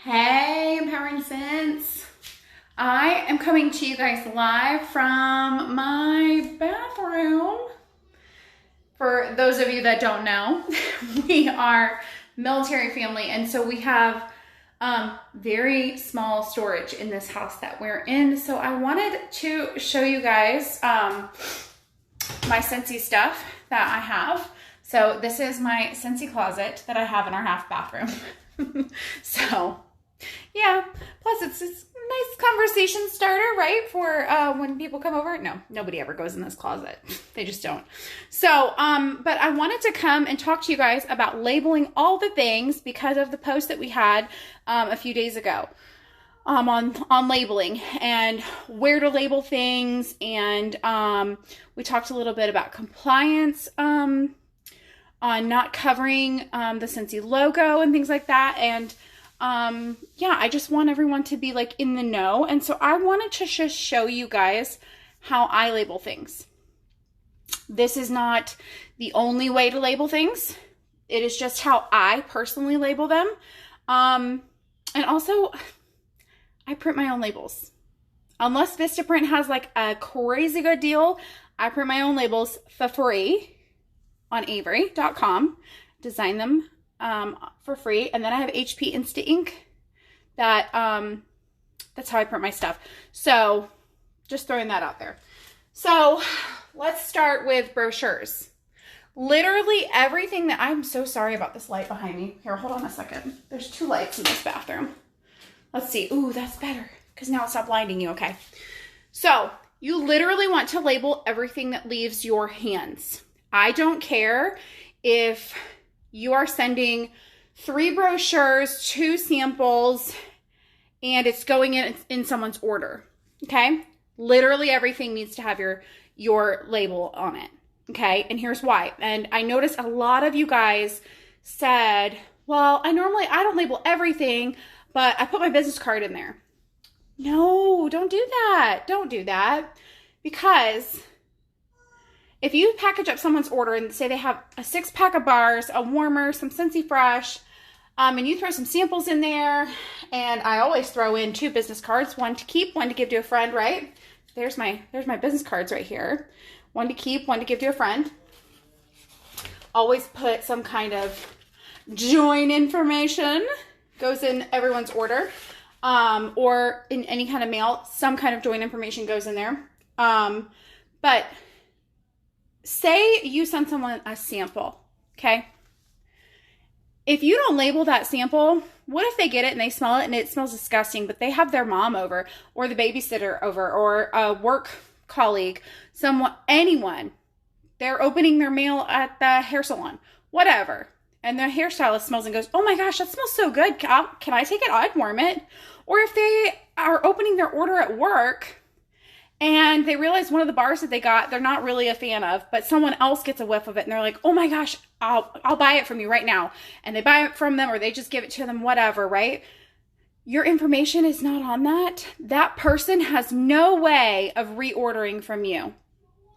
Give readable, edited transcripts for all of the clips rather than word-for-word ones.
Hey, Empowering Sense. I am coming to you guys live from my bathroom. For those of you that don't know, we are military family, and so we have very small storage in this house that we're in. So I wanted to show you guys my Scentsy stuff that I have. So this is my Scentsy closet that I have in our half bathroom. So yeah, plus it's a nice conversation starter, right? For when people come over. No, nobody ever goes in this closet. They just don't. So, but I wanted to come and talk to you guys about labeling all the things because of the post that we had a few days ago on labeling and where to label things. And we talked a little bit about compliance on not covering the Scentsy logo and things like that. And yeah, I just want everyone to be like in the know. And so I wanted to just show you guys how I label things. This is not the only way to label things. It is just how I personally label them. And also I print my own labels. Unless Vistaprint has like a crazy good deal, I print my own labels for free on Avery.com. Design them for free, and then I have HP Insta Ink that that's how I print my stuff. So just throwing that out there. So let's start with brochures. Literally everything that I'm so sorry about this light behind me. Here, hold on a second. There's two lights in this bathroom. Let's see. Ooh, that's better because now it stopped blinding you. Okay. So you literally want to label everything that leaves your hands. I don't care if you are sending 3 brochures, 2 samples, and it's going in someone's order, okay? Literally everything needs to have your label on it, okay? And here's why. And I noticed a lot of you guys said, well, I don't label everything, but I put my business card in there. No, don't do that. Don't do that. Because if you package up someone's order and say they have a 6-pack of bars, a warmer, some Scentsy Fresh, and you throw some samples in there, and I always throw in 2 business cards, one to keep, one to give to a friend, right? There's my business cards right here. One to keep, one to give to a friend. Always put some kind of join information, goes in everyone's order, or in any kind of mail, some kind of join information goes in there. But say you send someone a sample, okay? If you don't label that sample, what if they get it and they smell it and it smells disgusting, but they have their mom over or the babysitter over or a work colleague, anyone, they're opening their mail at the hair salon, whatever, and the hairstylist smells and goes, oh my gosh, that smells so good. Can I take it? I'd warm it. Or if they are opening their order at work and they realize one of the bars that they got, they're not really a fan of, but someone else gets a whiff of it and they're like, oh my gosh, I'll buy it from you right now. And they buy it from them or they just give it to them, whatever, right? Your information is not on that. That person has no way of reordering from you.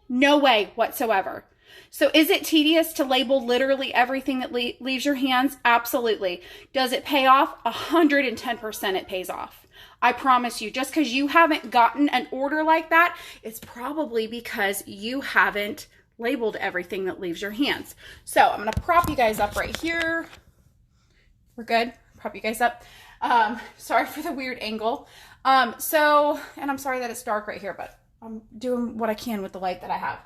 No way whatsoever. So is it tedious to label literally everything that leaves your hands? Absolutely. Does it pay off? 110% it pays off. I promise you, just because you haven't gotten an order like that, it's probably because you haven't labeled everything that leaves your hands. So I'm going to prop you guys up right here. We're good. Prop you guys up. Sorry for the weird angle. And I'm sorry that it's dark right here, but I'm doing what I can with the light that I have.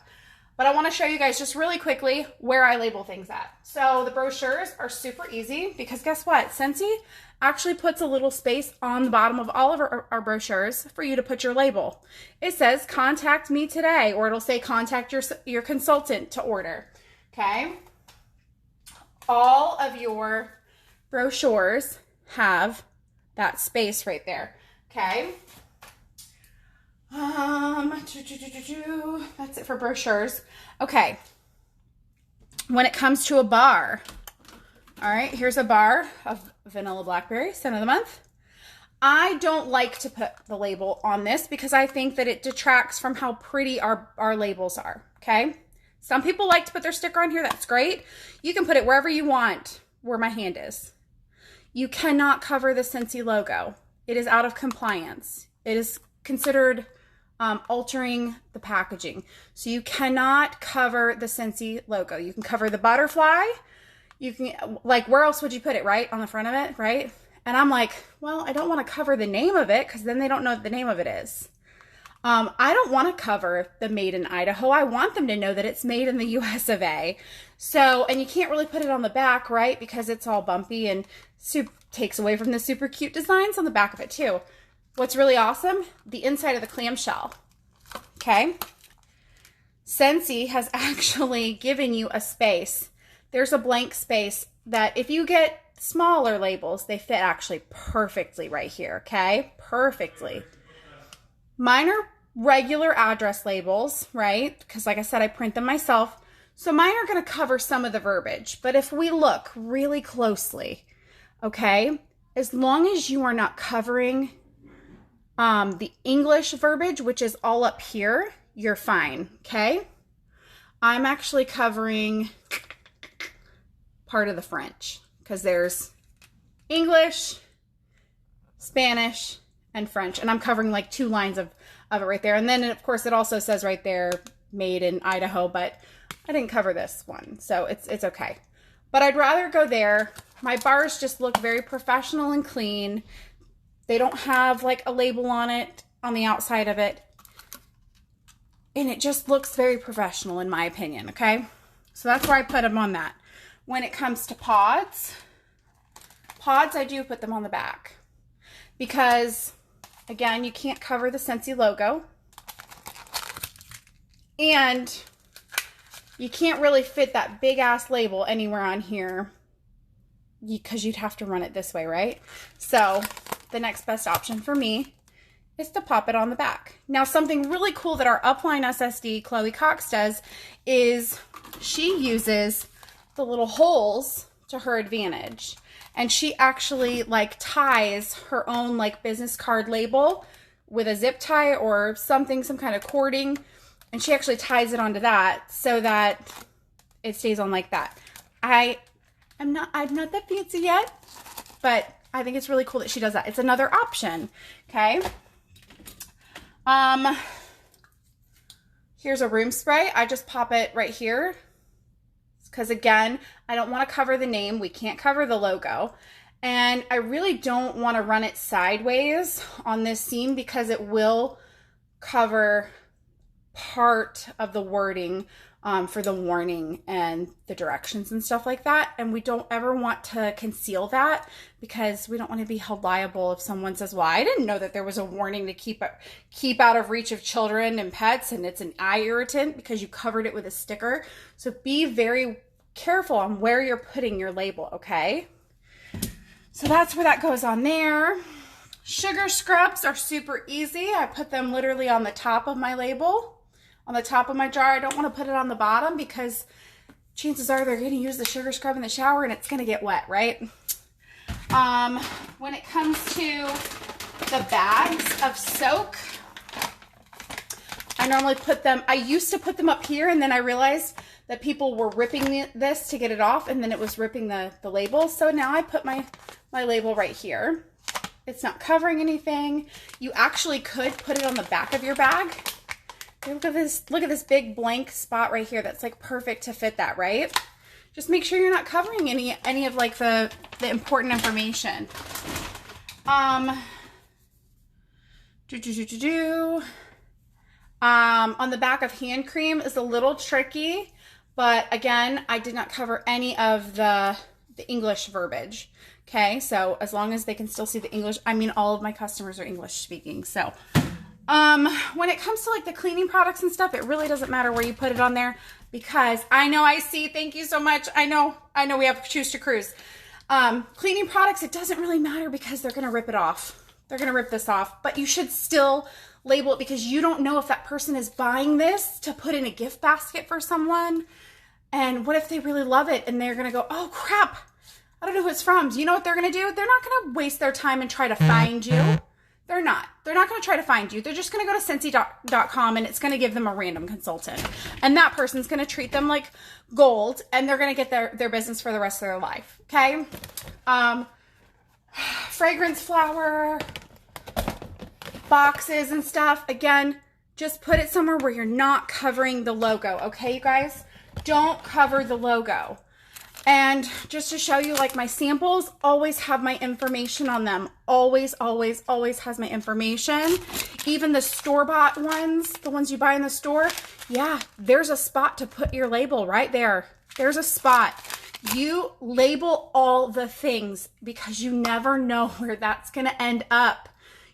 But I want to show you guys just really quickly where I label things at. So the brochures are super easy because guess what? Scentsy actually puts a little space on the bottom of all of our brochures for you to put your label. It says contact me today, or it'll say contact your consultant to order. Okay. All of your brochures have that space right there. Okay. That's it for brochures. Okay. When it comes to a bar, all right, here's a bar of Vanilla Blackberry, scent of the month. I don't like to put the label on this because I think that it detracts from how pretty our labels are, okay? Some people like to put their sticker on here. That's great. You can put it wherever you want, where my hand is. you cannot cover the Scentsy logo. It is out of compliance. It is considered altering the packaging. So you cannot cover the Scentsy logo. You can cover the butterfly. You can, like, where else would you put it, right? On the front of it, right? And I'm like, well, I don't want to cover the name of it because then they don't know what the name of it is. I don't want to cover the made in Idaho. I want them to know that it's made in the US of A. So, and you can't really put it on the back, right? Because it's all bumpy and takes away from the super cute designs on the back of it too. What's really awesome, the inside of the clamshell, okay? Scentsy has actually given you a space. There's a blank space that if you get smaller labels, they fit actually perfectly right here, okay? Perfectly. Mine are regular address labels, right? Because like I said, I print them myself. So mine are going to cover some of the verbiage. But if we look really closely, okay, as long as you are not covering the English verbiage, which is all up here, you're fine, okay? I'm actually covering part of the French because there's English, Spanish, and French, and I'm covering like 2 lines of it right there. And then of course it also says right there made in Idaho, but I didn't cover this one, so it's okay. But I'd rather go there. My bars just look very professional and clean. They don't have like a label on it on the outside of it, and it just looks very professional in my opinion, okay? So that's where I put them on that. When it comes to pods, I do put them on the back because again, you can't cover the Scentsy logo, and you can't really fit that big ass label anywhere on here because you'd have to run it this way, right? So the next best option for me is to pop it on the back. Now, something really cool that our upline SSD, Chloe Cox, does is she uses the little holes to her advantage. And she actually like ties her own like business card label with a zip tie or something, some kind of cording. And she actually ties it onto that so that it stays on like that. I'm not that fancy yet, but I think it's really cool that she does that. It's another option, okay? Here's a room spray. I just pop it right here because again, I don't want to cover the name. We can't cover the logo. And I really don't want to run it sideways on this seam because it will cover part of the wording for the warning and the directions and stuff like that. And we don't ever want to conceal that because we don't want to be held liable if someone says, well, I didn't know that there was a warning to keep out of reach of children and pets, and it's an eye irritant because you covered it with a sticker. So be very careful on where you're putting your label, okay? So that's where that goes on there. Sugar scrubs are super easy. I put them literally on the top of my label. On the top of my jar. I don't want to put it on the bottom because chances are they're going to use the sugar scrub in the shower and it's going to get wet, right? When it comes to the bags of soak, I normally put them, I used to put them up here, and then I realized that people were ripping this to get it off, and then it was ripping the label. So now I put my label right here. It's not covering anything. You actually could put it on the back of your bag. Look at this big blank spot right here. That's like perfect to fit that, right? Just make sure you're not covering any of like the important information. On the back of hand cream is a little tricky, but again, I did not cover any of the English verbiage. Okay, so as long as they can still see the English, I mean, all of my customers are English speaking, so. When it comes to like the cleaning products and stuff, it really doesn't matter where you put it on there because I know I see, thank you so much. I know we have Choose to Cruise. Cleaning products, it doesn't really matter because they're going to rip it off. They're going to rip this off, but you should still label it because you don't know if that person is buying this to put in a gift basket for someone. And what if they really love it and they're going to go, oh crap, I don't know who it's from. Do you know what they're going to do? They're not going to waste their time and try to find you. They're not going to try to find you. They're just going to go to Scentsy.com and it's going to give them a random consultant. And that person's going to treat them like gold and they're going to get their business for the rest of their life. Okay. fragrance flower boxes and stuff. Again, just put it somewhere where you're not covering the logo, okay, you guys? Don't cover the logo. And just to show you, like, my samples always have my information on them. Always, always, always has my information. Even the store-bought ones, the ones you buy in the store, yeah, there's a spot to put your label right there. There's a spot. You label all the things because you never know where that's going to end up.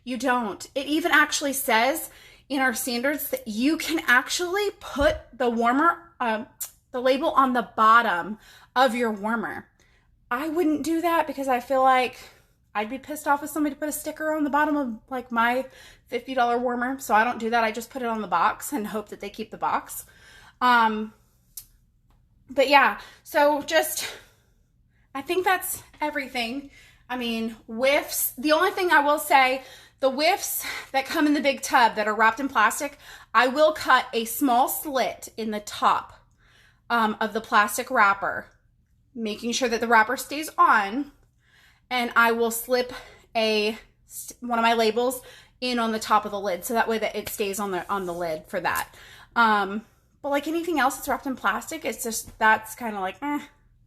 You don't. It even actually says in our standards that you can actually put the warmer, the label on the bottom of your warmer. I wouldn't do that because I feel like I'd be pissed off if somebody put a sticker on the bottom of like my $50 warmer. So I don't do that. I just put it on the box and hope that they keep the box. But yeah, so just, I think that's everything. I mean, whiffs. The only thing I will say, the whiffs that come in the big tub that are wrapped in plastic, I will cut a small slit in the top of the plastic wrapper, making sure that the wrapper stays on, and I will slip one of my labels in on the top of the lid so that way that it stays on the lid for that. But like anything else that's wrapped in plastic, it's just, that's kind of like, eh.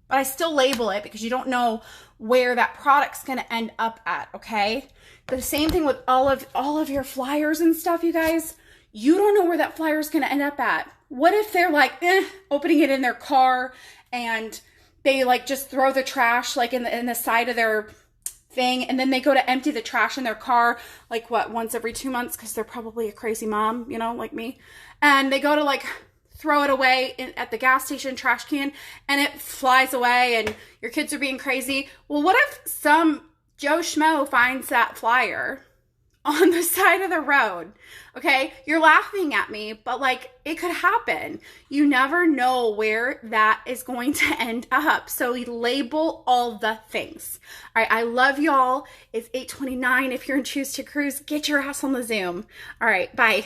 But I still label it because you don't know where that product's going to end up at, okay? The same thing with all of your flyers and stuff, you guys. You don't know where that flyer is going to end up at. What if they're like, opening it in their car and they like just throw the trash like in the side of their thing, and then they go to empty the trash in their car like what, once every 2 months, because they're probably a crazy mom, you know, like me. And they go to like throw it away at the gas station trash can and it flies away and your kids are being crazy. Well, what if some Joe Schmo finds that flyer on the side of the road? Okay, you're laughing at me, but like it could happen. You never know where that is going to end up. So label all the things. All right, I love y'all. It's 8:29. If you're in Choose to Cruise, get your ass on the Zoom. All right, bye.